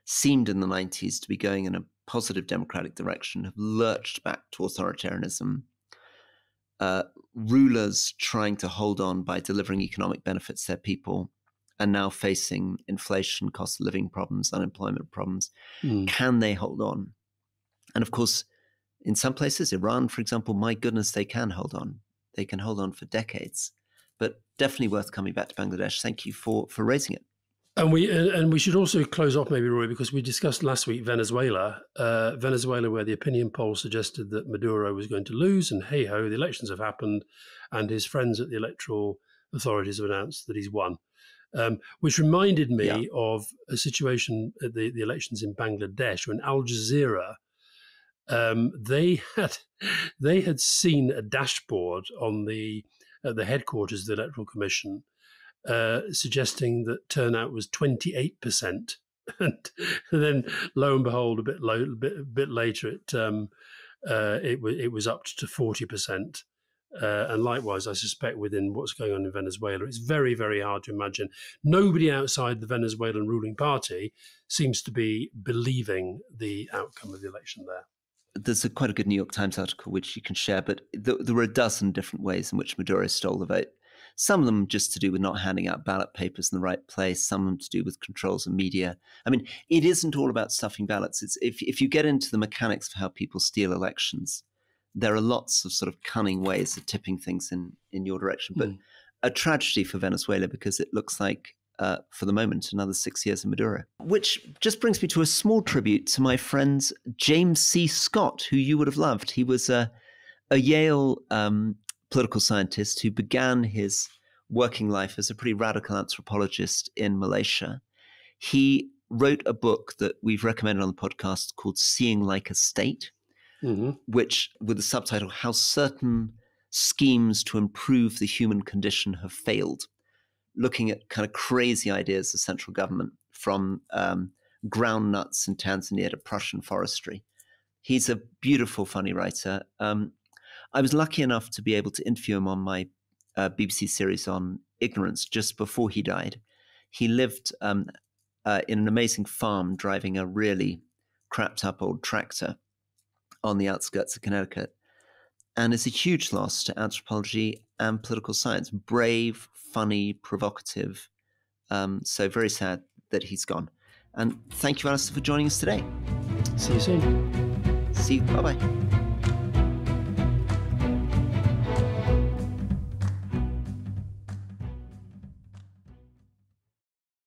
seemed in the 90s to be going in a positive democratic direction, have lurched back to authoritarianism. Rulers trying to hold on by delivering economic benefits to their people are now facing inflation, cost of living problems, unemployment problems. Can they hold on? And of course, in some places, Iran, for example, my goodness, they can hold on. They can hold on for decades. But definitely worth coming back to Bangladesh. Thank you for raising it. And we should also close off, maybe, Rory, because we discussed last week Venezuela, where the opinion poll suggested that Maduro was going to lose, and hey ho, the elections have happened, and his friends at the electoral authorities have announced that he's won, which reminded me of a situation at the elections in Bangladesh when Al Jazeera, they had seen a dashboard at the headquarters of the Electoral Commission, suggesting that turnout was 28%, and then lo and behold, a bit later, it was up to 40%, and likewise, I suspect within what's going on in Venezuela, it's very, very hard to imagine. Nobody outside the Venezuelan ruling party seems to be believing the outcome of the election there. There's quite a good New York Times article which you can share, but there were a dozen different ways in which Maduro stole the vote. Some of them just to do with not handing out ballot papers in the right place, some of them to do with controls of media. I mean, it isn't all about stuffing ballots. It's if you get into the mechanics of how people steal elections, there are lots of sort of cunning ways of tipping things in your direction. But a tragedy for Venezuela, because it looks like, for the moment, another 6 years of Maduro. Which just brings me to a small tribute to my friend James C. Scott, who you would have loved. He was a Yale political scientist who began his working life as a pretty radical anthropologist in Malaysia. He wrote a book that we've recommended on the podcast called Seeing Like a State, which, with the subtitle, How Certain Schemes to Improve the Human Condition Have Failed, looking at kind of crazy ideas of central government, from ground nuts in Tanzania to Prussian forestry. He's a beautiful, funny writer. I was lucky enough to be able to interview him on my BBC series on ignorance just before he died. He lived in an amazing farm, driving a really crapped up old tractor on the outskirts of Connecticut, and is a huge loss to anthropology and political science. Brave, funny, provocative. So very sad that he's gone. And thank you, Alastair, for joining us today. See you soon. See you. Bye-bye.